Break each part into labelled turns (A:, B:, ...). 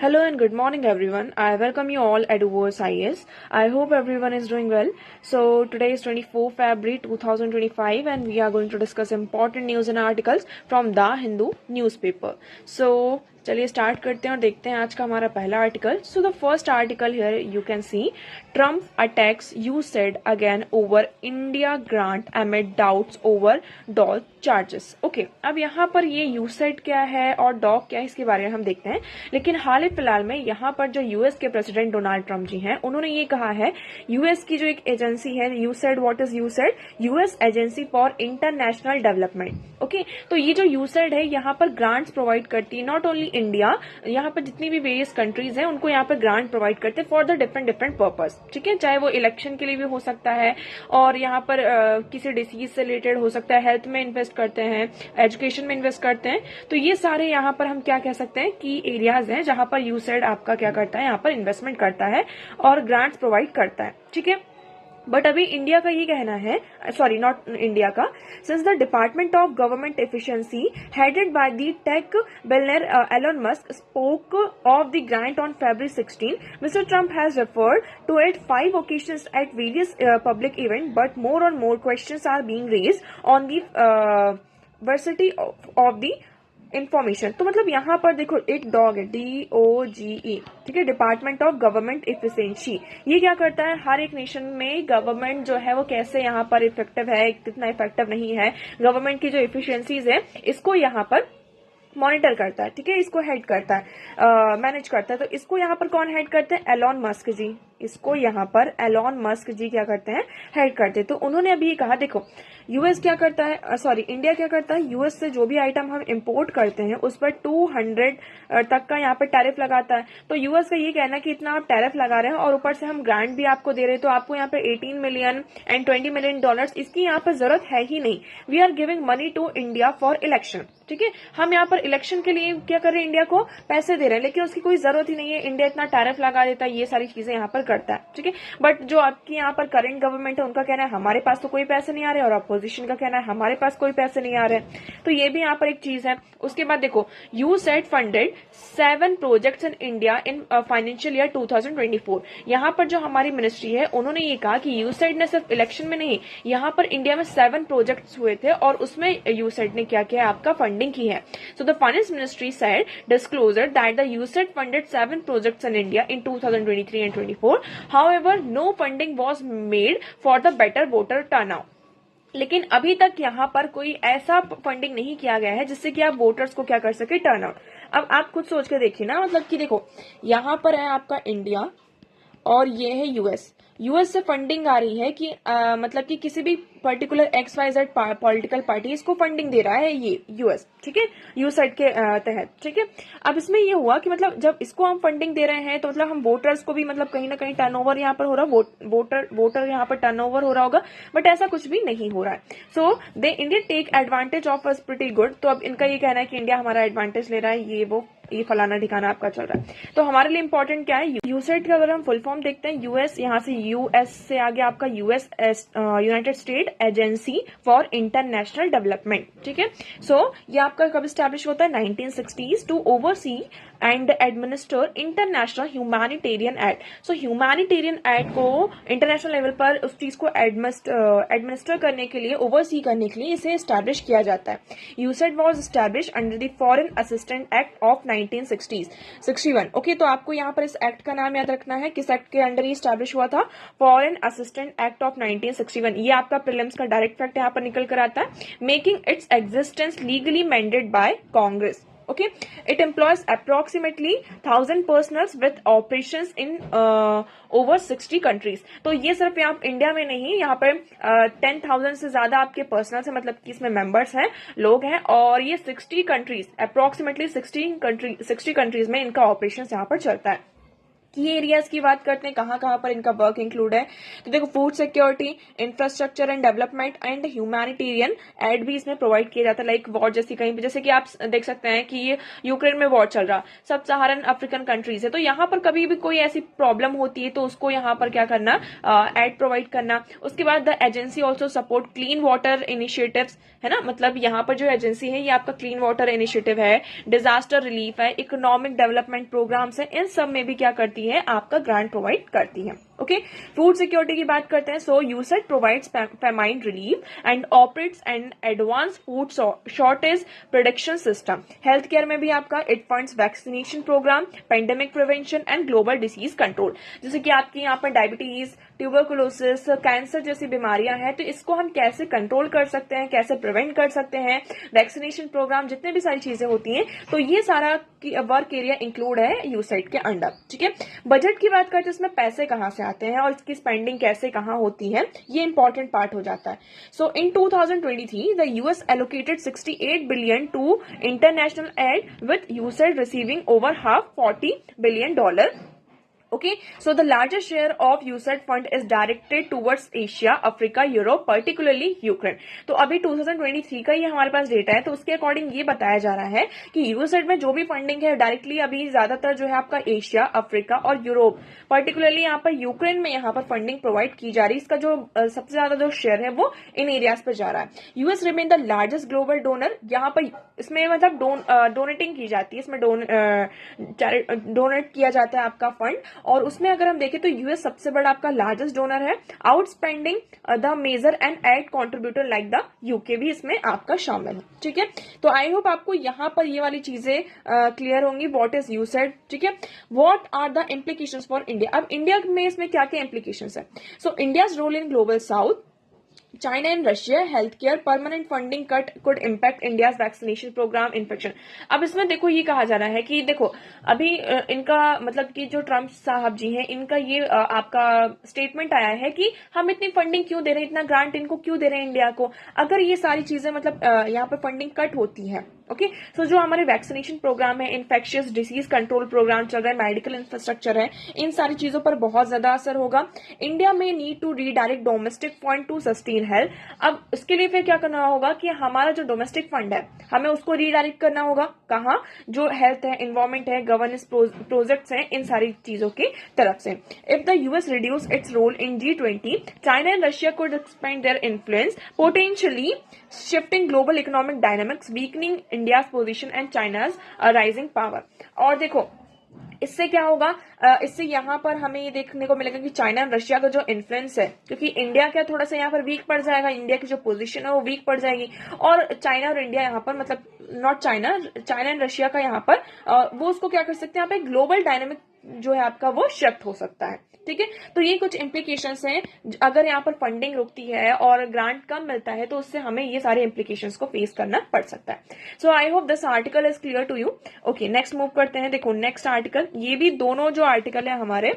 A: Hello and good morning everyone. I welcome you all at UOS IS. I hope everyone is doing well. So today is 24 February 2025 and we are going to discuss important news and articles from The Hindu newspaper. So चलिए start करते हैं और देखते हैं आज का हमारा पहला article. So the first article here you can see Trump attacks USAID again over India grant amid doubts over dole charges. Okay, अब यहाँ पर ये यूसैइड क्या है और डॉग क्या है इसके बारे में हम देखते हैं. लेकिन हाल ही फिलहाल में यहाँ पर जो यूएस के प्रेसिडेंट डोनाल्ड ट्रम्प जी हैं उन्होंने ये कहा है, यूएस की जो एक एजेंसी है USAID, what is USAID? US agency for international development. Okay, तो ये जो यूसैइड है यहाँ पर ग्रांट्स प्रोवाइड करती है, नॉट ओनली इंडिया, यहाँ पर जितनी भी वेरियस कंट्रीज हैं उनको यहाँ पर ग्रांट प्रोवाइड करते हैं फॉर द डिफरेंट पर्पज. ठीक है, चाहे वो इलेक्शन के लिए भी हो सकता है और यहाँ पर किसी डिसीज से रिलेटेड हो सकता है, हेल्थ में इन्वेस्ट करते हैं, एजुकेशन में इन्वेस्ट करते हैं. तो ये सारे यहाँ पर हम क्या कह सकते हैं कि एरियाज हैं जहां पर यूसैइड आपका क्या करता है, यहाँ पर इन्वेस्टमेंट करता है और ग्रांट्स प्रोवाइड करता है. ठीक है, बट अभी इंडिया का ये कहना है, सॉरी नॉट इंडिया का, since the department of government efficiency headed by the tech billionaire Elon Musk spoke of the grant on February 16, Mr. Trump has referred to it 5 occasions at various public events, but more and more questions are being raised on the veracity of the information. तो मतलब यहाँ पर देखो एक dog है, DOGE, ठीक है, department of government efficiency. ये क्या करता है, हर एक नेशन में गवर्नमेंट जो है वो कैसे यहाँ पर इफेक्टिव है, कितना इफेक्टिव नहीं है, गवर्नमेंट की जो एफिशिएंसीज है इसको यहाँ पर मॉनिटर करता है. ठीक है, इसको हेड करता है, मैनेज करता है. तो इसको यहाँ पर कौन हेड करते हैं? एलॉन मस्क जी. इसको यहाँ पर एलॉन मस्क जी क्या करते हैं, हेड करते हैं. तो उन्होंने अभी कहा, देखो यूएस क्या करता है, सॉरी इंडिया क्या करता है, यूएस से जो भी आइटम हम इंपोर्ट करते हैं उस पर 200 तक का यहाँ पर टैरिफ लगाता है. तो यूएस का ये कहना है कि इतना आप टैरिफ लगा रहे हैं और ऊपर से हम ग्रांट भी आपको दे रहे हैं, तो आपको यहाँ पे 18 मिलियन एंड 20 मिलियन डॉलर्स इसकी यहाँ पर जरूरत है ही नहीं. We are giving money to India for election. ठीक है, हम यहाँ पर इलेक्शन के लिए क्या कर रहे हैं, इंडिया को पैसे दे रहे हैं, लेकिन उसकी कोई जरूरत ही नहीं है. इंडिया इतना टैरिफ लगा देता है, ये सारी चीजें यहाँ पर करता है. ठीक है, बट जो आपकी यहाँ पर करंट गवर्नमेंट है उनका कहना है हमारे पास तो कोई पैसे नहीं आ रहे, और अपोजिशन का कहना है हमारे पास कोई पैसे नहीं आ रहे. तो ये भी यहाँ पर एक चीज है. उसके बाद देखो, USAID funded 7 projects in India in financial year 2024. यहाँ पर जो हमारी मिनिस्ट्री है उन्होंने ये कहा कि यूसैइड ने सिर्फ इलेक्शन में नहीं, यहाँ पर इंडिया में 7 प्रोजेक्ट्स हुए थे और उसमें यूसैइड ने क्या किया, आपका फंडिंग की है. So the finance ministry said disclosure that the USAID funded 7 projects in India in 2023 and 24. However, no funding was made for the better voter turnout. लेकिन अभी तक यहाँ पर कोई ऐसा फंडिंग नहीं किया गया है जिससे कि आप वोटर्स को क्या कर सके, टर्नआउट. अब आप खुद सोच के देखिए ना, मतलब कि देखो यहाँ पर है आपका इंडिया और ये है यूएस. यूएस से फंडिंग आ रही है कि मतलब कि किसी भी पर्टिकुलर XYZ पॉलिटिकल पार्टी इसको फंडिंग दे रहा है, ये यूएस. ठीक है, यूसैइड के तहत. ठीक है, अब इसमें ये हुआ कि मतलब जब इसको हम फंडिंग दे रहे हैं तो मतलब हम वोटर्स को भी मतलब कहीं ना कहीं टर्नओवर यहाँ पर हो रहा, वोटर यहाँ पर टर्नओवर हो रहा होगा, बट ऐसा कुछ भी नहीं हो रहा है. So they India take advantage of us pretty good. तो अब इनका ये कहना है कि इंडिया हमारा एडवांटेज ले रहा है, ये फलाना ठिकाना आपका चल रहा है. तो हमारे लिए इंपॉर्टेंट क्या है, यूसैइड का अगर हम फुल फॉर्म देखते हैं, यूएस, यहाँ से यूएस से आगे आपका US United state agency for international development. ठीक है, सो ये आपका कब स्टैब्लिश होता है, 1960s, to oversee and administer international humanitarian act. So humanitarian act को इंटरनेशनल लेवल पर उस चीज को एडमिनिस्टर करने के लिए, ओवरसी करने के लिए इसे स्टैब्लिश किया जाता है. USAID was establish under the foreign assistant act of 1961. Okay, तो आपको यहाँ पर इस एक्ट का नाम याद रखना है, किस एक्ट के अंडर ये स्टैब्लिश हुआ था, फॉरेन असिस्टेंट एक्ट ऑफ 1961. ये आपका प्रीलिम्स का डायरेक्ट फैक्ट यहाँ पर निकल कर आता है. Making its existence legally mandated bye Congress. Okay, it employs approximately 1,000 personnel with operations in over 60 countries. तो ये सिर्फ यहाँ इंडिया में नहीं, यहाँ पर 10,000 से ज्यादा आपके पर्सनल है, मतलब कि इसमें मेंबर्स हैं, लोग हैं, और ये 60 कंट्रीज, अप्रोक्सीमेटली 60 कंट्रीज में इनका ऑपरेशन यहाँ पर चलता है. की एरियाज की बात करते हैं, कहाँ कहाँ पर इनका वर्क इंक्लूड है। तो देखो food security, infrastructure and development and humanitarian add भी इसमें प्रोवाइड किया जाता है। लाइक वॉर जैसी कहीं पे, जैसे कि आप देख सकते हैं कि ये यूक्रेन में वॉर चल रहा, सब सहारन अफ्रीकन कंट्रीज है, तो यहाँ पर कभी भी कोई ऐसी प्रॉब्लम होती है तो उसको यहाँ पर क्या करना, एड प्रोवाइड करना। उसके बाद the agency also support clean water initiatives, है ना, मतलब यहाँ पर जो एजेंसी है ये आपका क्लीन वाटर इनिशिएटिव है, डिजास्टर रिलीफ है, इकोनॉमिक डेवलपमेंट प्रोग्राम्स है, इन सब में भी क्या करती है, आपका ग्रांट प्रोवाइड करती है। ओके, फूड सिक्योरिटी की बात करते हैं। So USAID provides famine relief and operates and advance food shortage production system. Health care में भी आपका it funds vaccination program, pandemic prevention and global disease control. जैसे कि आपके यहाँ पर डायबिटीज, ट्यूबरकुलोसिस, कैंसर जैसी बीमारियां हैं, तो इसको हम कैसे कंट्रोल कर सकते हैं, कैसे प्रिवेंट कर सकते हैं, वैक्सीनेशन प्रोग्राम, जितने भी सारी चीजें होती हैं, तो ये सारा वर्क एरिया इंक्लूड है यूसैइड के अंडर। ठीक है, बजट की बात करते हैं, इसमें पैसे कहां से आते हैं और इसकी स्पेंडिंग कैसे कहां होती है, ये इंपॉर्टेंट पार्ट हो जाता है। So in 2023 the US allocated 68 billion to international aid with USAID receiving over half $40 billion. Okay, so the largest share of USAID fund is directed towards Asia, Africa, Europe, particularly Ukraine. तो अभी 2023 का ये हमारे पास data है, तो उसके according ये बताया जा रहा है कि USAID में जो भी फंडिंग है डायरेक्टली अभी ज्यादातर जो है आपका एशिया, अफ्रीका और यूरोप, पर्टिकुलरली यहाँ पर यूक्रेन में यहाँ पर फंडिंग प्रोवाइड की जा रही है। इसका जो सबसे ज्यादा जो शेयर है वो इन एरियाज पर जा रहा है। US remain the largest global donor. यहाँ पर इसमें मतलब डोनेटिंग की जाती है, इसमें डोनेट किया जाता है आपका फंड, और उसमें अगर हम देखें तो यूएस सबसे बड़ा आपका लार्जेस्ट डोनर है। Outspending the major and aid contributor like the UK भी इसमें आपका शामिल है। ठीक है, तो आई होप आपको यहाँ पर ये वाली चीजें क्लियर होंगी। व्हाट इज यूसैइड, ठीक है, what are the implications for India. अब इंडिया में इसमें क्या क्या इम्प्लीकेशंस है। So India's role in Global South, China and Russia healthcare permanent funding cut could impact India's vaccination program infection। अब इसमें देखो ये कहा जा रहा है कि देखो अभी इनका मतलब कि जो ट्रम्प साहब जी हैं, इनका ये आपका स्टेटमेंट आया है कि हम इतनी फंडिंग क्यों दे रहे हैं, इतना ग्रांट इनको क्यों दे रहे हैं इंडिया को, अगर ये सारी चीजें मतलब यहाँ पर फंडिंग कट होती है। ओके, सो जो हमारे वैक्सीनेशन प्रोग्राम है, इन्फेक्शियस डिसीज कंट्रोल प्रोग्राम चल रहा है, मेडिकल इंफ्रास्ट्रक्चर है, इन सारी चीजों पर बहुत ज्यादा असर होगा। इंडिया में need to redirect domestic fund to sustain health. अब इसके लिए फिर क्या करना होगा कि हमारा जो डोमेस्टिक फंड है हमें उसको रीडायरेक्ट करना होगा कहाँ, जो हेल्थ है, इन्वायरमेंट है, गवर्नेंस प्रोजेक्ट्स हैं, इन सारी चीजों की तरफ से। If the US reduce its role in G20, China and Russia could expand their influence, potentially shifting global economic dynamics, weakening India's position and China's rising power। और देखो इससे क्या होगा, इससे यहाँ पर हमें ये देखने को मिलेगा कि चाइना और रशिया का जो इन्फ्लुएंस है, क्योंकि इंडिया क्या थोड़ा सा यहाँ पर वीक पड़ जाएगा, इंडिया की जो पोजीशन है वो वीक पड़ जाएगी, और चाइना और इंडिया यहाँ पर मतलब not China, China and Russia का यहाँ पर वो उसको क्या कर सकते हैं, यहाँ पे ग्लोबल डायनेमिक जो है आपका वो शिफ्ट हो सकता है। ठीक है, तो ये कुछ इम्प्लीकेशंस हैं। अगर यहाँ पर फंडिंग रुकती है और ग्रांट कम मिलता है तो उससे हमें ये सारे इम्प्लीकेशंस को फेस करना पड़ सकता है। So I hope this article is clear to you. Okay, next move करते हैं। देखो नेक्स्ट आर्टिकल, ये भी दोनों जो आर्टिकल है हमारे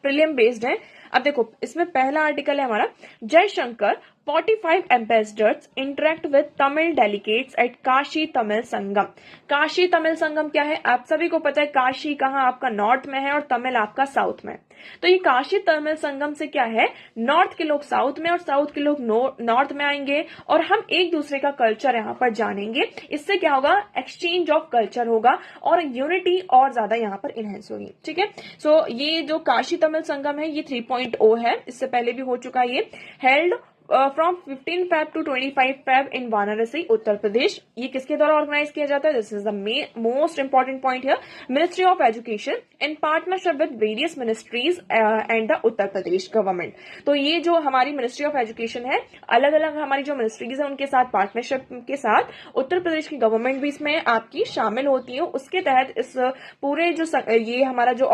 A: प्रीलिम बेस्ड है। अब देखो इसमें पहला आर्टिकल है हमारा, Jaishankar 45 ambassadors interact with Tamil delegates at Kashi Tamil Sangam. Kashi Tamil Sangam क्या है, आप सभी को पता है, काशी कहाँ आपका नॉर्थ में है और तमिल आपका साउथ में। तो ये काशी तमिल संगम से क्या है, नॉर्थ के लोग साउथ में और साउथ के लोग नॉर्थ में आएंगे और हम एक दूसरे का कल्चर यहाँ पर जानेंगे। इससे क्या होगा, एक्सचेंज ऑफ कल्चर होगा और यूनिटी और ज्यादा यहाँ पर इनहेंस होगी। ठीक है, सो ये जो काशी तमिल संगम है ये 3.0 है, इससे पहले भी हो चुका है। ये held from 15 Feb to 25 Feb इन वाराणसी, उत्तर प्रदेश। ये किसके द्वारा ऑर्गेनाइज किया जाता है, this is the most important point here, ministry of education in partnership with various ministries and the Uttar Pradesh government. तो ये जो हमारी मिनिस्ट्री ऑफ एजुकेशन है, अलग अलग हमारी जो मिनिस्ट्रीज है उनके साथ पार्टनरशिप के साथ उत्तर प्रदेश की गवर्नमेंट भी इसमें आपकी शामिल होती है। उसके तहत इस पूरे जो ये हमारा जो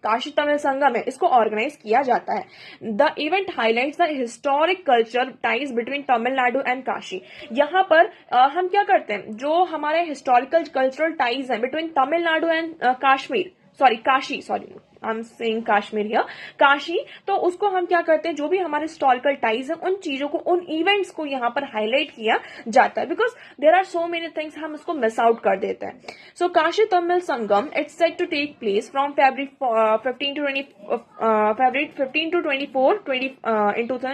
A: काशी तमिल संगम है इसको ऑर्गेनाइज किया जाता है। The event highlights the historic culture ties between Tamil Nadu and Kashi. यहाँ पर हम क्या करते हैं, जो हमारे हिस्टोरिकल कल्चरल टाइज है between Tamil Nadu and Kashi, I am saying Kashmir here, Kashi, तो उसको हम क्या करते हैं, जो भी हमारे हिस्टोरिकल टाइज है उन चीजों को, उन इवेंट्स को यहाँ पर हाईलाइट किया जाता है, because there are so many things, हम उसको मिस आउट कर देते हैं. So Kashi Tamil Sangam, it's set to take place from February 15 to 24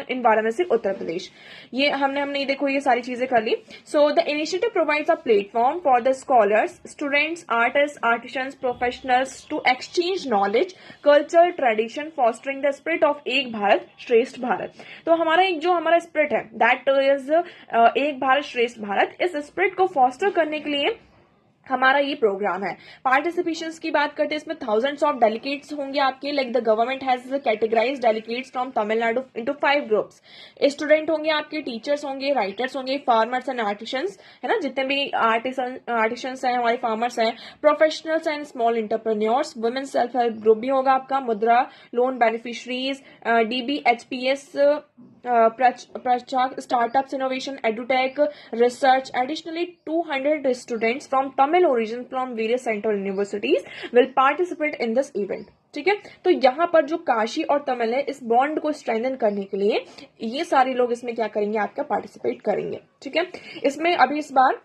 A: in Varanasi, Uttar Pradesh. ये हमने देखो ये सारी चीजें कर ली. So the initiative provides a platform for the scholars, students, artist, artisans, professionals to exchange knowledge, culture, tradition, fostering the spirit of Ek Bharat श्रेष्ठ भारत. तो हमारा एक जो हमारा स्पिरिट है, दैट इज एक भारत श्रेष्ठ भारत, इस स्पिरिट को फॉस्टर करने के लिए हमारा ये प्रोग्राम है. पार्टिसिपेशंस की बात करते हैं, इसमें थाउजेंड्स ऑफ डेलीगेट्स होंगे आपके. Like the government has categorize delegates from Tamil Nadu into 5 groups. Student होंगे आपके, टीचर्स होंगे, राइटर्स होंगे, फार्मर्स एंड आर्टिशंस, है ना, जितने भी आर्टिशंस हैं हमारे, फार्मर्स हैं, professionals and small entrepreneurs, women self help group भी होगा आपका, मुद्रा loan beneficiaries, DBHPS, startups, innovation, edutech, research. Additionally, 200 students from Tamil origin from various central universities will participate in this event. ठीक है, तो यहाँ पर जो काशी और तमिल है, इस बॉन्ड को स्ट्रेंथन करने के लिए ये सारे लोग इसमें क्या करेंगे, आपका पार्टिसिपेट करेंगे. ठीक है, इसमें अभी इस बार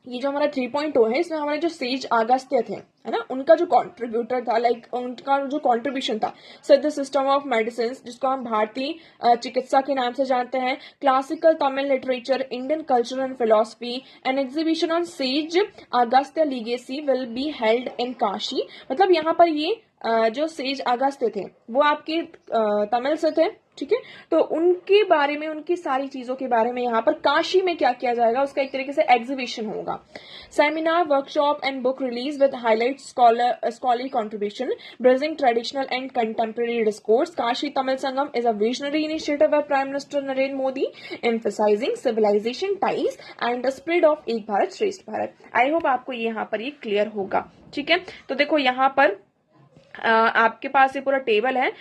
A: ये जो हमारा 3.0 है, इसमें हमारे जो सेज अगस्त्य थे, है ना, उनका जो कॉन्ट्रीब्यूटर था, लाइक उनका जो कॉन्ट्रीब्यूशन था, सिद्ध सिस्टम ऑफ मेडिसिन, जिसको हम भारतीय चिकित्सा के नाम से जानते हैं, classical Tamil literature, Indian culture and philosophy, an exhibition on says Agastya legacy will be held in Kashi. मतलब यहाँ पर ये जो सेज अगस्त्य थे वो आपके तमिल से थे. ठीक है, तो उनके बारे में, उनकी सारी चीजों के बारे में यहाँ पर काशी में क्या किया जाएगा, उसका एक तरीके से एग्जीबिशन होगा. Seminar, workshop and book release with highlight scholarly contribution, bridging traditional and contemporary discourse. Kashi Tamil Sangam is a visionary initiative by prime minister Narendra Modi, emphasizing civilization ties and the spread of Ek Bharat श्रेष्ठ भारत. आई होप आपको यहाँ पर ये clear होगा. ठीक है, तो देखो यहाँ पर आपके पास ये पूरा टेबल है.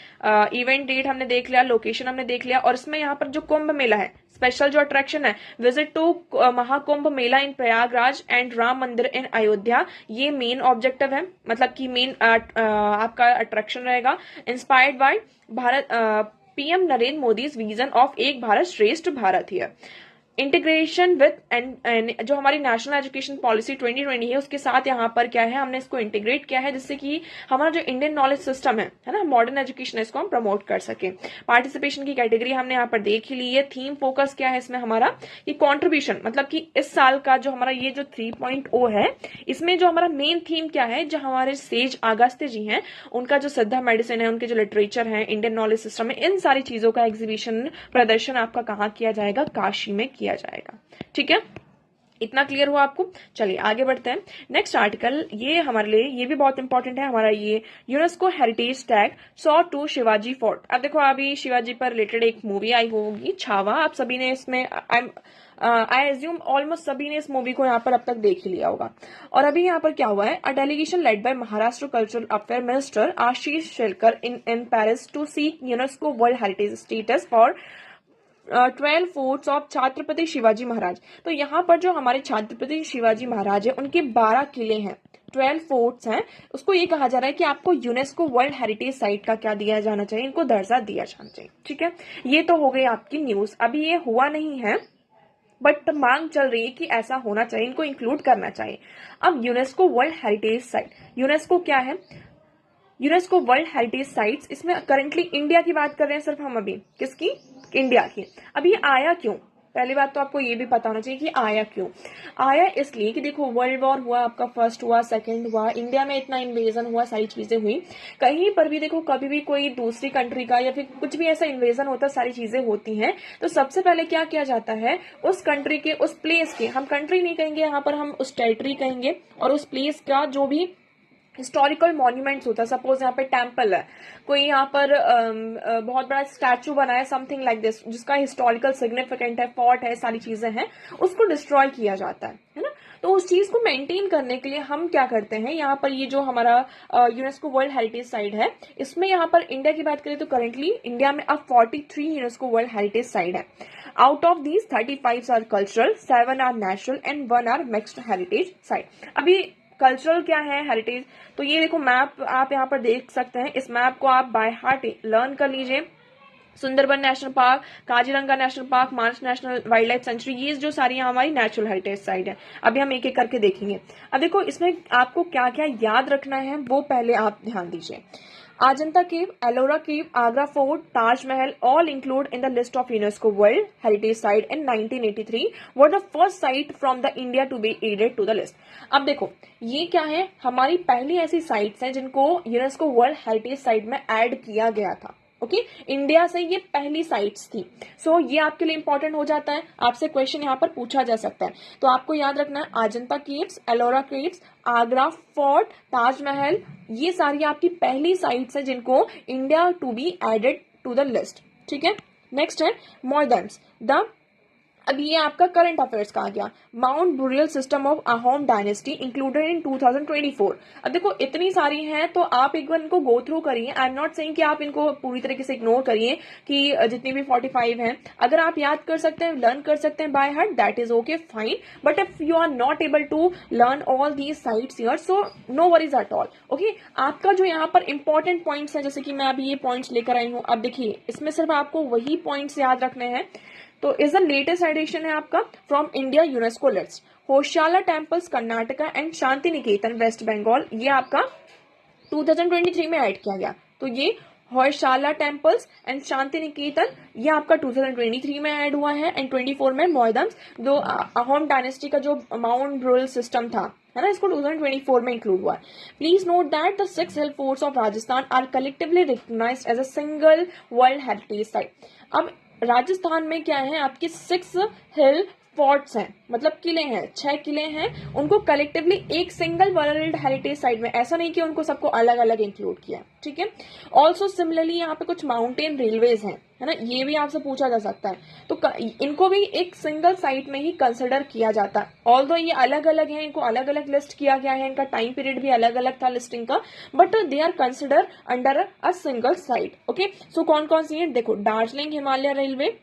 A: इवेंट डेट हमने देख लिया, लोकेशन हमने देख लिया, और इसमें यहाँ पर जो कुंभ मेला है, स्पेशल जो अट्रैक्शन है, visit to Mahakumbh Mela in Prayagraj and Ram Mandir in Ayodhya, ये मेन ऑब्जेक्टिव है, मतलब कि मेन आपका अट्रैक्शन रहेगा. Inspired by Bharat PM Narendra Modi's vision of Ek Bharat श्रेष्ठ भारत हियर. इंटीग्रेशन विथ जो हमारी नेशनल एजुकेशन पॉलिसी 2020 है, उसके साथ यहाँ पर क्या है, हमने इसको इंटीग्रेट किया है, जिससे कि हमारा जो इंडियन नॉलेज सिस्टम है ना, मॉडर्न एजुकेशन है, इसको हम प्रमोट कर सके. पार्टिसिपेशन की कैटेगरी हमने यहाँ पर देख ही ली है. थीम फोकस क्या है इसमें हमारा, ये कॉन्ट्रीब्यूशन, मतलब कि इस साल का जो हमारा ये जो 3.0 है, इसमें जो हमारा मेन थीम क्या है, जो हमारे सेज अगस्त्य जी हैं, उनका जो सिद्धा मेडिसिन है, उनके जो लिटरेचर है, इंडियन नॉलेज सिस्टम है, इन सारी चीजों का एग्जीबिशन, प्रदर्शन आपका कहाँ किया जाएगा, काशी में किया जाएगा. ठीक है, इतना क्लियर हुआ आपको. चलिए आगे बढ़ते हैं. नेक्स्ट आर्टिकल, ये हमारे लिए ये भी बहुत इंपॉर्टेंट है हमारा, ये UNESCO heritage tag saw to Shivaji fort. अब देखो, अभी शिवाजी पर रिलेटेड एक मूवी आई होगी, छावा. आप सभी ने इसमें आई एज्यूम ऑलमोस्ट सभी ने इस मूवी को यहाँ पर अब तक देख ही लिया होगा. और अभी यहाँ पर क्या हुआ है, a delegation led by Maharashtra cultural affair minister Ashish Shelkar in Paris to seek UNESCO world heritage status for 12 forts of Chhatrapati Shivaji Maharaj. तो यहाँ पर जो हमारे छत्रपति शिवाजी महाराज है, उनके 12 किले हैं, 12 फोर्ट्स हैं, उसको ये कहा जा रहा है कि आपको यूनेस्को वर्ल्ड हेरिटेज साइट का क्या दिया जाना चाहिए, इनको दर्जा दिया जाना चाहिए. ठीक है, ये तो हो गई आपकी न्यूज. अभी ये हुआ नहीं है, बट मांग चल रही है कि ऐसा होना चाहिए, इनको इंक्लूड करना चाहिए. अब UNESCO world heritage site, UNESCO क्या है, यूनेस्को वर्ल्ड हेरिटेज साइट्स, इसमें करंटली इंडिया की बात कर रहे हैं सिर्फ हम अभी, किसकी, इंडिया की. अब ये आया क्यों, पहली बात तो आपको ये भी पता होना चाहिए कि आया क्यों. आया इसलिए कि देखो, वर्ल्ड वॉर हुआ आपका, फर्स्ट हुआ, सेकंड हुआ, इंडिया में इतना इन्वेजन हुआ, सारी चीजें हुई. कहीं पर भी देखो, कभी भी कोई दूसरी कंट्री का या फिर कुछ भी ऐसा इन्वेजन होता, सारी चीजें होती हैं, तो सबसे पहले क्या किया जाता है, उस कंट्री के, उस प्लेस के, हम कंट्री नहीं कहेंगे यहाँ पर, हम उस टेरिटरी कहेंगे, और उस प्लेस का जो भी हिस्टोरिकल मॉन्यूमेंट्स होता है, सपोज यहाँ पे टेम्पल है, कोई यहाँ पर बहुत बड़ा स्टैचू बना है, समथिंग लाइक दिस, जिसका हिस्टोरिकल सिग्निफिकेंट है, फोर्ट है, सारी चीजें हैं, उसको डिस्ट्रॉय किया जाता है ना. तो उस चीज को मेंटेन करने के लिए हम क्या करते हैं, यहाँ पर ये जो हमारा यूनेस्को वर्ल्ड हेरिटेज साइट है, इसमें यहाँ पर इंडिया की बात करें तो करेंटली इंडिया में अब 43 यूनेस्को वर्ल्ड हेरिटेज साइट है. Out of these 35 are cultural, 7 are natural and 1 are mixed heritage site. अभी कल्चरल क्या है हेरिटेज, तो ये देखो मैप आप यहाँ पर देख सकते हैं, इस मैप को आप बाय हार्ट लर्न कर लीजिए। Sundarban national park, Kaziranga national park, Manas national wildlife sanctuary, ये जो सारी हमारी नेचुरल हेरिटेज साइट है। अभी हम एक एक करके देखेंगे। अब देखो इसमें आपको क्या क्या याद रखना है वो पहले आप ध्यान दीजिए। Ajanta Cave, Ellora Cave, Agra Fort, Taj Mahal all include in the list of UNESCO World Heritage Site in 1983 were the first site from the India to be added to the list. अब देखो ये क्या है, हमारी पहली ऐसी sites हैं जिनको यूनेस्को वर्ल्ड हेरिटेज साइट में ऐड किया गया था। ओके इंडिया से ये पहली साइट्स थी। सो ये आपके लिए इंपॉर्टेंट हो जाता है, आपसे क्वेश्चन यहाँ पर पूछा जा सकता है। तो आपको याद रखना है Ajanta caves, Ellora caves, Agra fort, Taj Mahal, ये सारी आपकी पहली साइट्स हैं जिनको India to be added to the list. ठीक है, नेक्स्ट है मॉडर्न्स द, अब ये आपका करंट अफेयर्स का आ गया। Mount burial system of Ahom dynasty included in 2024। अब देखो इतनी सारी हैं तो आप एक बार इनको गो थ्रू करिए। आई एम नॉट सेइंग कि आप इनको पूरी तरीके से इग्नोर करिए कि जितनी भी 45 हैं, अगर आप याद कर सकते हैं, लर्न कर सकते हैं by heart, that is okay fine. But if you are not able to learn all these sites here, so no worries at all. Okay, आपका जो यहाँ पर इंपॉर्टेंट पॉइंट्स है, जैसे कि मैं अभी ये पॉइंट्स लेकर आई हूँ, अब देखिए इसमें सिर्फ आपको वही पॉइंट्स याद रखने हैं। तो इज द लेटेस्ट एडिशन है आपका from India UNESCO list, Hoysala temples Karnataka and Shanti Niketan West Bengal, ये आपका 2023 में ऐड किया गया। तो ये होयशाला टेम्पल्स एंड शांति निकेतन ये आपका 2023 में ऐड हुआ है, एंड 24 में मोहदम्स, जो अहोम डायनेस्टी का जो माउंट ब्रुरियल सिस्टम था, है ना, इसको 2024 में इंक्लूड हुआ है। Please note that the 6 hill forts of Rajasthan are collectively recognised as a single world heritage site. अब राजस्थान में क्या है, आपके 6 हिल फोर्ट्स हैं, मतलब किले हैं, 6 किले हैं, उनको कलेक्टिवली एक सिंगल वर्ल्ड हेरिटेज साइट में, ऐसा नहीं कि उनको सबको अलग अलग इंक्लूड किया। ठीक है, ऑल्सो सिमिलरली यहाँ पे कुछ माउंटेन रेलवेज हैं, है ना, ये भी आपसे पूछा जा सकता है, तो इनको भी एक सिंगल साइट में ही कंसिडर किया जाता है। ऑल्दो ये अलग अलग है, इनको अलग अलग लिस्ट किया गया है, इनका टाइम पीरियड भी अलग अलग था लिस्टिंग का, but they are consider under a single site. Okay, so कौन कौन सी है देखो, Darjeeling Himalaya railway,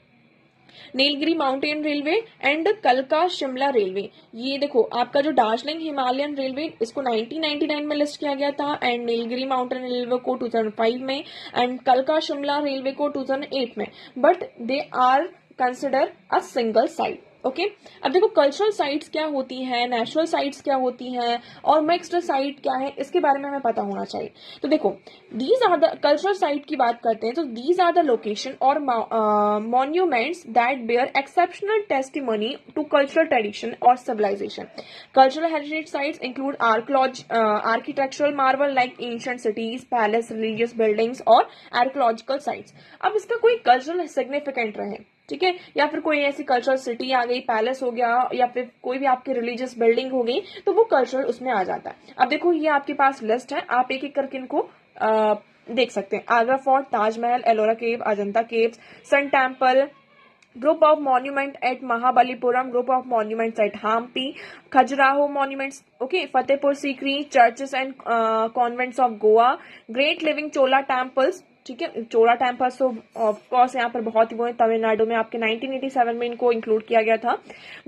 A: Nilgiri mountain railway and कलका शिमला रेलवे। ये देखो आपका जो दार्जिलिंग हिमालयन रेलवे, इसको 1999 में लिस्ट किया गया था, एंड नीलगिरी माउंटेन रेलवे को 2005 में, एंड कलका शिमला रेलवे को 2008 में, but they are consider a single site. Okay, अब देखो कल्चरल साइट्स क्या होती हैं, नेचुरल साइट्स क्या होती हैं, और मिक्स्ड साइट क्या है, इसके बारे में हमें पता होना चाहिए। तो देखो these are the cultural site की बात करते हैं, तो दीज आर द लोकेशन और monuments that bear exceptional testimony to cultural tradition और civilisation. Cultural heritage sites include architectural marvel like ancient cities, palace, religious buildings और आर्कियोलॉजिकल साइट्स। अब इसका कोई कल्चरल सिग्निफिकेंट रहे, ठीक है, या फिर कोई ऐसी कल्चरल सिटी आ गई, पैलेस हो गया, या फिर कोई भी आपकी रिलीजियस बिल्डिंग हो गई, तो वो कल्चरल उसमें आ जाता है। अब देखो ये आपके पास लिस्ट है, आप एक एक करके इनको देख सकते हैं। Agra fort, Taj Mahal, Ellora cave, Ajanta caves, sun temple, group of monument at Mahabalipuram, group of monuments at Hampi, Khajuraho monuments, okay, Fatehpur Sikri, churches and convents of Goa, great living Chola temples, ठीक है, चोला टेम्पल्स तो ऑफकोर्स यहाँ पर बहुत ही वो है, तमिलनाडु में आपके 1987 में इनको इंक्लूड किया गया था।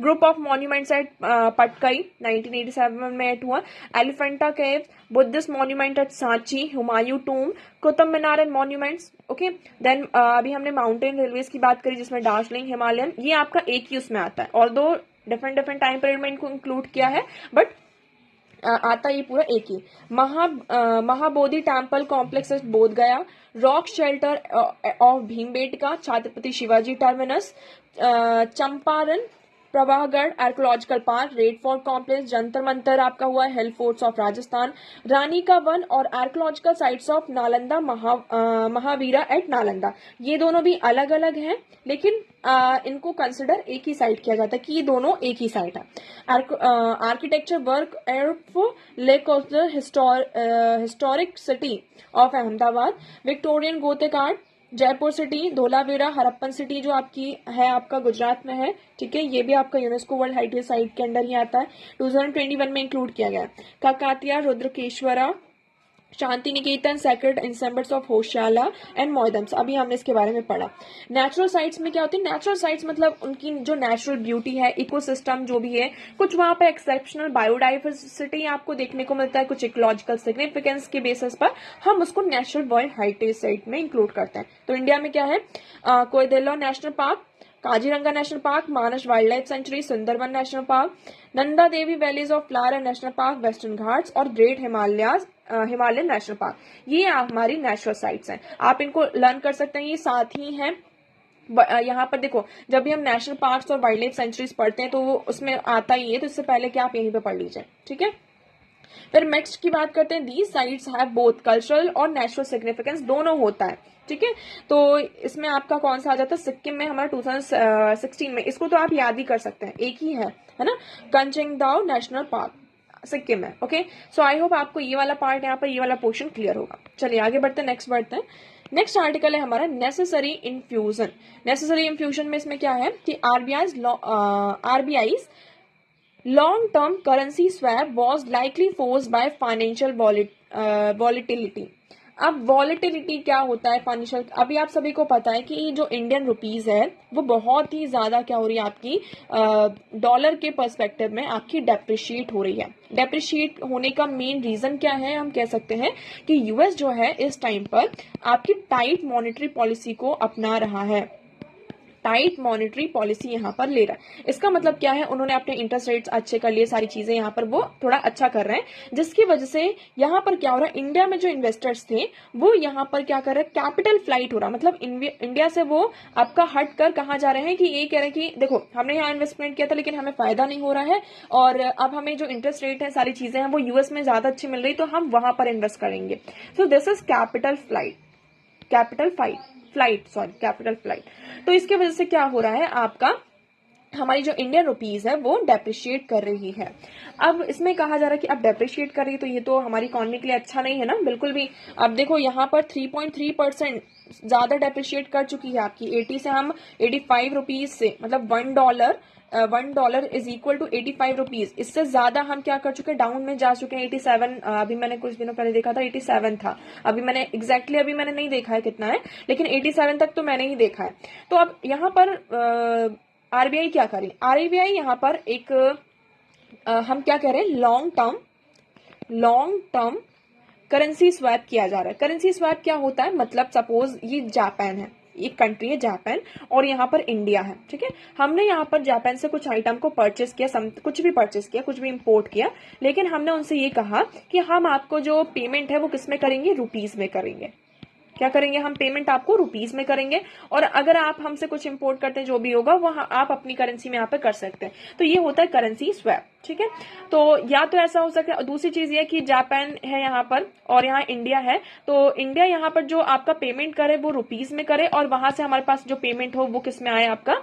A: ग्रुप ऑफ मॉन्यूमेंट्स एट पटकई 1987 में एड हुआ। Elephanta cave, Buddhist monument at Sanchi, Humayun tomb, Qutub Minar and monuments. Okay, then अभी हमने माउंटेन रेलवेज की बात करी जिसमें दार्जिलिंग हिमालयन, ये आपका एक ही उसमें आता है, ऑल्दो डिफरेंट टाइम पीरियड में इनको इंक्लूड किया है, बट आता ये पूरा एक ही। Mahabodhi temple complex Bodh Gaya, rock shelter of Bhimbetka, Chhatrapati Shivaji terminus, Champaran, प्रभागढ़ archaeological park, red fort complex, Jantar Mantar आपका हुआ है, hill forts of Rajasthan, Rani का वन और archaeological sites of Nalanda, Mahavihara at Nalanda. ये दोनों भी अलग अलग हैं, लेकिन इनको कंसिडर एक ही साइट किया जाता है कि ये दोनों एक ही साइट है। Architecture work of lake of the historic city of Ahmedabad, Victorian Gothic art, Jaipur city, Dholavira Harappan city जो आपकी है, आपका गुजरात में है, ठीक है, ये भी आपका यूनेस्को वर्ल्ड हेरिटेज साइट के अंडर ही आता है, 2021 में इंक्लूड किया गया है। Kakatiya, Rudreshwara, Santiniketan, sacred ensembles of Hoysala and Moidams, अभी हमने इसके बारे में पढ़ा। नेचुरल साइट्स में क्या होती है? नेचुरल साइट्स मतलब उनकी जो नेचुरल ब्यूटी है, इकोसिस्टम जो भी है, कुछ वहां पे एक्सेप्शनल बायोडाइवर्सिटी आपको देखने को मिलता है, कुछ इकोलॉजिकल सिग्निफिकेंस के बेसिस पर हम उसको नेशनल वर्ल्ड हेरिटेज साइट में इंक्लूड करते हैं। तो इंडिया में क्या है? कोयदेलो national park, Kaziranga national park, Manas wildlife sanctuary, Sundarban national park, Nanda Devi valleys of flower national park, western Ghats और ग्रेट हिमालयन नेशनल पार्क, ये हमारी नेचुरल साइट्स हैं। आप इनको लर्न कर सकते हैं, ये साथ ही हैं। यहाँ पर देखो, जब भी हम नेशनल पार्क्स और वाइल्ड लाइफ सेंचुरीज पढ़ते हैं तो वो उसमें आता ही है, तो इससे पहले कि आप यहीं पे पढ़ लीजिए, ठीक है। फिर नेक्स्ट की बात करते हैं, these sites have both cultural और नेचुरल सिग्निफिकेंस, दोनों होता है, ठीक है। तो इसमें आपका कौन सा आ जाता है? सिक्किम में हमारा 2016 में, इसको तो आप याद ही कर सकते हैं, एक ही है ना, कंचेंगदाओ नेशनल पार्क सिक्किम है। ओके, सो आई होप आपको ये वाला पार्ट, यहाँ पर ये वाला पोर्शन क्लियर होगा। चलिए आगे बढ़ते हैं, नेक्स्ट बढ़ते हैं। नेक्स्ट आर्टिकल है हमारा नेसेसरी इन्फ्यूजन। नेसेसरी इन्फ्यूजन में इसमें क्या है कि RBI long term currency swap was likely forced by financial volatility। अब वॉलिटिलिटी क्या होता है फाइनेंशियल? अभी आप सभी को पता है कि जो इंडियन रुपीज है वो बहुत ही ज्यादा क्या हो रही है आपकी डॉलर के पर्सपेक्टिव में आपकी डेप्रिशिएट हो रही है। डेप्रिशिएट होने का मेन रीजन क्या है? हम कह सकते हैं कि यूएस जो है इस टाइम पर आपकी टाइट मॉनेटरी पॉलिसी को अपना रहा है, टाइट मॉनेटरी पॉलिसी यहाँ पर ले रहा है। इसका मतलब क्या है? उन्होंने अपने इंटरेस्ट रेट्स अच्छे कर लिए, सारी चीजें यहाँ पर वो थोड़ा अच्छा कर रहे हैं, जिसकी वजह से यहाँ पर क्या हो रहा है, इंडिया में जो इन्वेस्टर्स थे वो यहाँ पर क्या कर रहे हैं, कैपिटल फ्लाइट हो रहा है। मतलब इंडिया से वो आपका हट कर कहाँ जा रहे हैं कि ये कह रहे हैं कि देखो हमने यहाँ इन्वेस्टमेंट किया था लेकिन हमें फायदा नहीं हो रहा है, और अब हमें जो इंटरेस्ट रेट है, सारी चीजें हैं वो यूएस में ज्यादा अच्छी मिल रही, तो हम वहां पर इन्वेस्ट करेंगे। So this is capital flight. तो इसके वजह से क्या हो रहा है आपका, हमारी जो इंडियन रुपीज है वो डेप्रिशिएट कर रही है। अब इसमें कहा जा रहा है कि अब डेप्रिशिएट कर रही है तो ये तो हमारी इकोनॉमी के लिए अच्छा नहीं है ना, बिल्कुल भी। अब देखो यहाँ पर 3.3% ज्यादा डेप्रिशिएट कर चुकी है आपकी, 80 से हम 85 रुपीज से, मतलब $1 इज इक्वल टू 85 रुपीज, इससे ज्यादा हम क्या कर चुके हैं, डाउन में जा चुके हैं। 87 अभी मैंने कुछ दिनों पहले देखा था 87 था, अभी मैंने एग्जैक्टली अभी मैंने नहीं देखा है कितना है, लेकिन 87 तक तो मैंने ही देखा है। तो अब यहाँ पर आरबीआई क्या करें? आरबीआई यहाँ पर एक हम क्या कह रहे हैं, लॉन्ग टर्म करेंसी स्वैप किया जा रहा है। करेंसी स्वैप क्या होता है? मतलब सपोज ये जापान है, एक कंट्री है जापान, और यहाँ पर इंडिया है, ठीक है। हमने यहाँ पर जापान से कुछ आइटम को परचेस किया, कुछ भी इंपोर्ट किया, लेकिन हमने उनसे ये कहा कि हम आपको जो पेमेंट है वो किस में करेंगे, रुपीज में करेंगे। क्या करेंगे हम? पेमेंट आपको रुपीज में करेंगे, और अगर आप हमसे कुछ इंपोर्ट करते हैं जो भी होगा वो आप अपनी करेंसी में यहाँ पे कर सकते हैं। तो ये होता है करेंसी स्वैप, ठीक है। तो या तो ऐसा हो सकता है, दूसरी चीज ये कि जापान है यहाँ पर और यहाँ इंडिया है, तो इंडिया यहाँ पर जो आपका पेमेंट करे वो रुपीज में करे, और वहां से हमारे पास जो पेमेंट हो वो किस में आए, आपका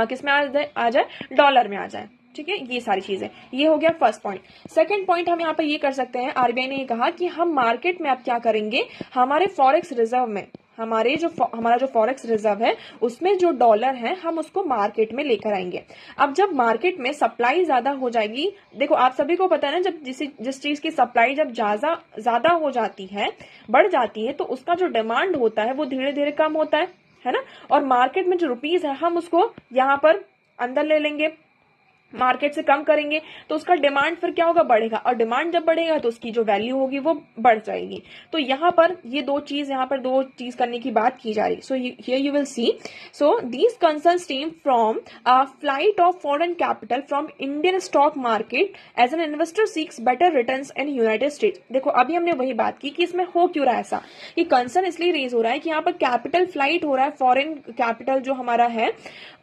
A: किस में आ जाए, डॉलर में आ जाए, ठीक है। ये सारी चीजें, ये हो गया फर्स्ट पॉइंट। सेकंड पॉइंट हम यहाँ पर ये कर सकते हैं, आरबीआई ने ये कहा कि हम मार्केट में अब क्या करेंगे, हमारे फॉरेक्स रिजर्व में, हमारा जो फॉरेक्स रिजर्व है उसमें जो डॉलर है हम उसको मार्केट में लेकर आएंगे। अब जब मार्केट में सप्लाई ज्यादा हो जाएगी, देखो आप सभी को पता है ना, जब जिस चीज की सप्लाई जब ज्यादा हो जाती है, बढ़ जाती है, तो उसका जो डिमांड होता है वो धीरे धीरे कम होता है ना। और मार्केट में जो रुपीज है हम उसको यहाँ पर अंदर ले लेंगे, मार्केट से कम करेंगे, तो उसका डिमांड फिर क्या होगा, बढ़ेगा, और डिमांड जब बढ़ेगा तो उसकी जो वैल्यू होगी वो बढ़ जाएगी। तो यहाँ पर ये दो चीज करने की बात की जा रही। So here you will see, so these concern stem from flight of foreign capital from Indian stock market as an investor seeks better returns in United States. देखो अभी हमने वही बात की कि इसमें हो क्यों रहा है ऐसा, ये कंसर्न इसलिए रेज हो रहा है कि यहाँ पर कैपिटल फ्लाइट हो रहा है, फॉरेन कैपिटल जो हमारा है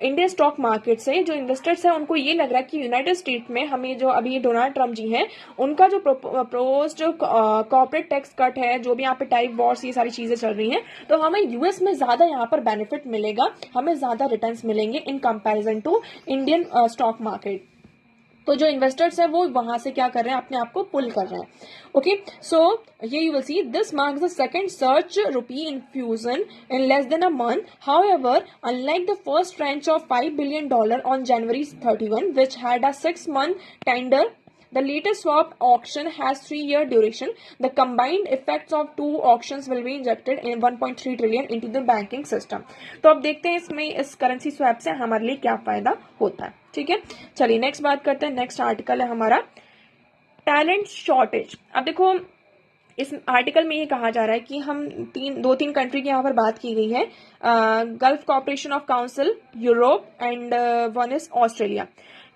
A: इंडियन स्टॉक मार्केट से, जो इन्वेस्टर्स है उनको ये लग रहा है कि यूनाइटेड स्टेट में हमें जो अभी डोनाल्ड ट्रम्प जी हैं उनका जो प्रपोज्ड कॉर्पोरेट टैक्स कट है, जो भी यहाँ पे टैरिफ वॉर्स, ये सारी चीजें चल रही हैं, तो हमें यूएस में ज्यादा यहाँ पर बेनिफिट मिलेगा, हमें ज्यादा रिटर्न्स मिलेंगे in comparison to Indian stock market. तो जो इन्वेस्टर्स है वो वहां से क्या कर रहे हैं, अपने आप को पुल कर रहे हैं। ओके, सो ये you will see this marks the second search rupee infusion in less than a month. However, unlike the first trench of $5 billion on January 31, which had a 6-month tender The latest swap auction has 3-year duration. The combined effects of 2 auctions will be injected in 1.3 trillion into the banking system. तो अब देखते हैं इसमें इस currency swap से हमारे लिए क्या फायदा होता है. ठीक है, चलिए नेक्स्ट बात करते हैं. नेक्स्ट आर्टिकल है हमारा टैलेंट शॉर्टेज. अब देखो इस आर्टिकल में ये कहा जा रहा है कि हम दो तीन कंट्री की यहाँ पर बात की गई है, gulf corporation of council, Europe and one is Australia.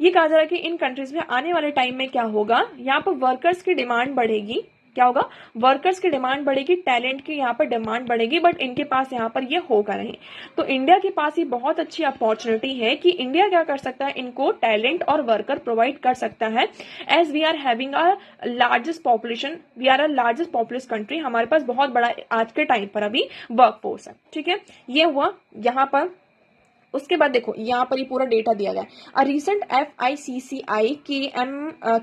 A: ये कहा जा रहा है कि इन कंट्रीज में आने वाले टाइम में क्या होगा, यहाँ पर वर्कर्स की डिमांड बढ़ेगी. क्या होगा, वर्कर्स की डिमांड बढ़ेगी, टैलेंट की यहाँ पर डिमांड बढ़ेगी, बट इनके पास यहाँ पर ये होगा नहीं. तो इंडिया के पास ये बहुत अच्छी अपॉर्चुनिटी है कि इंडिया क्या कर सकता है, इनको टैलेंट और वर्कर प्रोवाइड कर सकता है. As we are having a largest population, we are a largest populous country, हमारे पास बहुत बड़ा आज के टाइम पर अभी वर्क फोर्स है. ठीक है, ये हुआ यहाँ पर. उसके बाद देखो यहाँ पर ये पूरा डेटा दिया गया है. A recent FICCI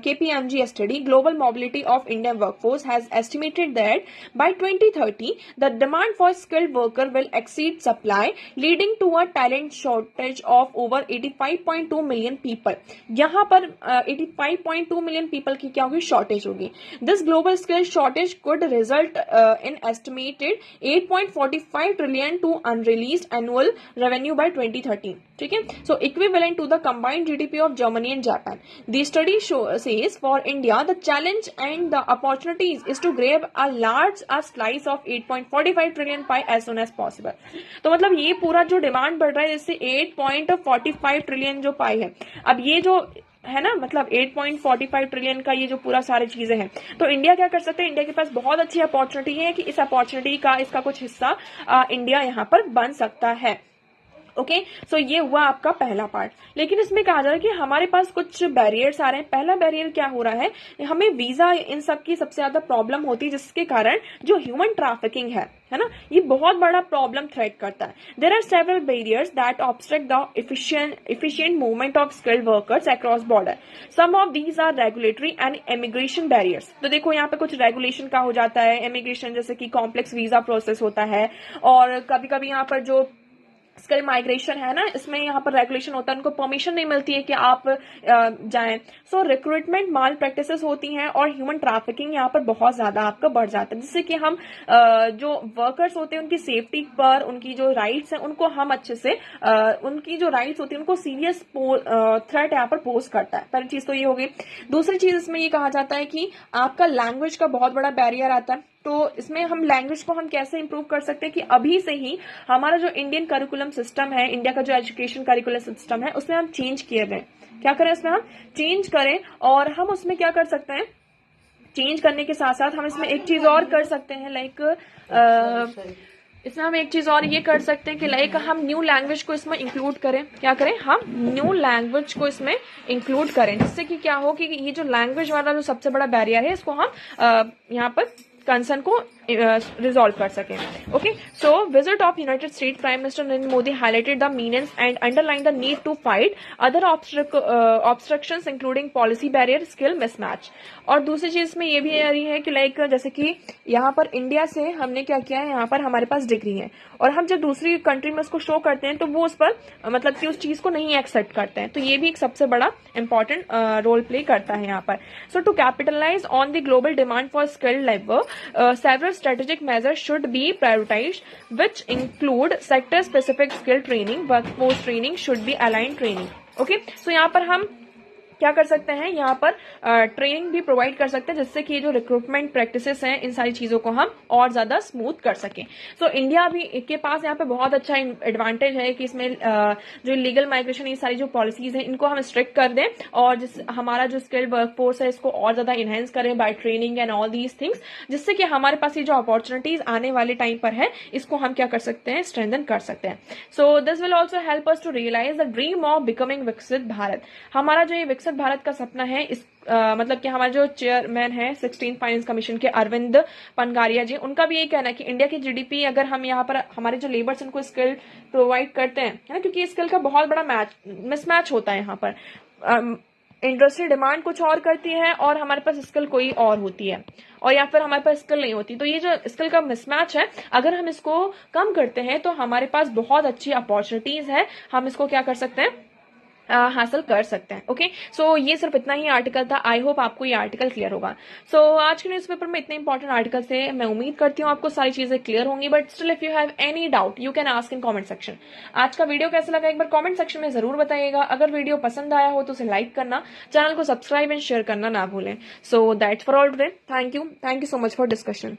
A: KPMG study global mobility of Indian workforce has estimated that by 2030 the demand for skilled worker will exceed supply leading to a talent shortage of over 85.2 million people. यहाँ पर 85.2 million people की क्या होगी, shortage होगी. This global skill shortage could result in estimated 8.45 trillion to unreleased annual revenue by 2030. ठीक है, so equivalent to the combined GDP of Germany and Japan. The study says for India the challenge and the opportunities is to grab a large slice of 8.45 trillion pie as soon as possible. तो मतलब ये पूरा जो demand बढ़ रहा है जैसे 8.45 trillion जो पाई है, अब ये जो है ना, मतलब 8.45 ट्रिलियन का ये जो पूरा सारी चीजें हैं, तो इंडिया क्या कर सकते हैं, इंडिया के पास बहुत अच्छी अपॉर्चुनिटी है कि इस अपॉर्चुनिटी का इसका कुछ हिस्सा इंडिया यहाँ पर बन सकता है. ओके, सो ये हुआ आपका पहला पार्ट. लेकिन इसमें कहा जा रहा है कि हमारे पास कुछ बैरियर्स आ रहे हैं. पहला बैरियर क्या हो रहा है, हमें वीजा इन सब की सबसे ज्यादा प्रॉब्लम होती है, जिसके कारण जो ह्यूमन ट्रैफिकिंग है ना, ये बहुत बड़ा प्रॉब्लम थ्रेट करता है. There are several barriers that obstruct the efficient movement of skilled workers across border. Some of these are regulatory and immigration barriers. तो देखो यहाँ पे कुछ रेगुलेशन का हो जाता है, इमिग्रेशन जैसे कि कॉम्प्लेक्स वीजा प्रोसेस होता है, और कभी कभी यहाँ पर जो स्किल माइग्रेशन है ना, इसमें यहाँ पर रेगुलेशन होता है, उनको परमिशन नहीं मिलती है कि आप जाएं. सो रिक्रूटमेंट माल प्रैक्टिसेस होती हैं और ह्यूमन ट्रैफिकिंग यहाँ पर बहुत ज्यादा आपका बढ़ जाता है, जिससे कि हम जो वर्कर्स होते हैं उनकी सेफ्टी पर, उनकी जो राइट्स हैं उनको हम अच्छे से उनकी जो राइट्स होती है उनको सीरियस थ्रेट यहाँ पर पोज करता है. पहली चीज तो ये हो गई. दूसरी चीज इसमें ये कहा जाता है कि आपका लैंग्वेज का बहुत बड़ा बैरियर आता है. तो इसमें हम लैंग्वेज को हम कैसे इंप्रूव कर सकते हैं कि अभी से ही हमारा जो इंडियन करिकुलम सिस्टम है, इंडिया का जो एजुकेशन करिकुलम सिस्टम है, उसमें हम चेंज किए गए. क्या करें, इसमें हम चेंज करें, और हम उसमें क्या कर सकते हैं, चेंज करने के साथ साथ हम इसमें एक चीज और कर सकते हैं, इसमें हम एक चीज और ये कर सकते हैं कि हम न्यू लैंग्वेज को इसमें इंक्लूड करें. क्या करें, हम न्यू लैंग्वेज को इसमें इंक्लूड करें, जिससे कि क्या हो कि ये जो लैंग्वेज वाला जो सबसे बड़ा बैरियर है, इसको हम यहाँ पर कंसर्न को रिजॉल्व कर सकें. Okay, so visit of United States prime minister Narendra Modi highlighted the meanings and underline the need to fight other obstructions including policy barrier, skill mismatch. और दूसरी चीज में ये भी आ रही है कि जैसे कि यहाँ पर इंडिया से हमने क्या किया है, यहाँ पर हमारे पास डिग्री है, और हम जब दूसरी कंट्री में उसको शो करते हैं तो वो उस पर मतलब कि उस चीज को नहीं एक्सेप्ट करते हैं. तो ये भी एक सबसे बड़ा इंपॉर्टेंट रोल प्ले करता है यहाँ पर. So to capitalise on the global demand for skilled labour, several strategic measures should be prioritized, which include sector-specific skill training, workforce training, should be aligned training. Okay, so यहाँ पर हम क्या कर सकते हैं, यहाँ पर ट्रेनिंग भी प्रोवाइड कर सकते हैं, जिससे कि जो रिक्रूटमेंट प्रैक्टिसेस हैं, इन सारी चीजों को हम और ज्यादा स्मूथ कर सकें. सो इंडिया भी के पास यहाँ पे बहुत अच्छा एडवांटेज है कि इसमें जो लीगल माइग्रेशन, ये सारी जो पॉलिसीज हैं, इनको हम स्ट्रिक्ट कर दें, और हमारा जो स्किल्ड वर्कफोर्स है इसको और ज्यादा इनहेंस करें by training and all these things, जिससे कि हमारे पास ये जो अपॉर्चुनिटीज आने वाले टाइम पर है, इसको हम क्या कर सकते हैं, स्ट्रेंथन कर सकते हैं. So this will also help us to realise the dream of becoming Viksit Bharat. हमारा जो ये विकसित भारत का सपना है, इस मतलब कि हमारे जो चेयरमैन है 16 फाइनेंस कमीशन के, अरविंद पनगारिया जी, उनका भी यही कहना है कि इंडिया की जीडीपी अगर हम यहाँ पर हमारे जो लेबर्स उनको स्किल प्रोवाइड करते हैं, है ना, क्योंकि स्किल का बहुत बड़ा मिसमैच होता है यहाँ पर. इंडस्ट्री डिमांड कुछ और करती है और हमारे पास स्किल कोई और होती है, और या फिर हमारे पास स्किल नहीं होती. तो ये जो स्किल का मिसमैच है, अगर हम इसको कम करते हैं तो हमारे पास बहुत अच्छी अपॉर्चुनिटीज है. हम इसको क्या कर सकते हैं, हासिल कर सकते हैं। ओके, सो ये सिर्फ इतना ही आर्टिकल था। आई होप आपको ये आर्टिकल क्लियर होगा। सो आज के न्यूज़पेपर में इतने इंपॉर्टेंट आर्टिकल थे, मैं उम्मीद करती हूँ आपको सारी चीजें क्लियर होंगी, but still if you have any doubt you can ask in comment section. आज का वीडियो कैसा लगा एक बार कमेंट सेक्शन में जरूर बताइएगा। अगर वीडियो पसंद आया हो तो उसे लाइक करना, चैनल को सब्सक्राइब एंड शेयर करना ना भूलें। So that's for all today. Thank you so much for discussion.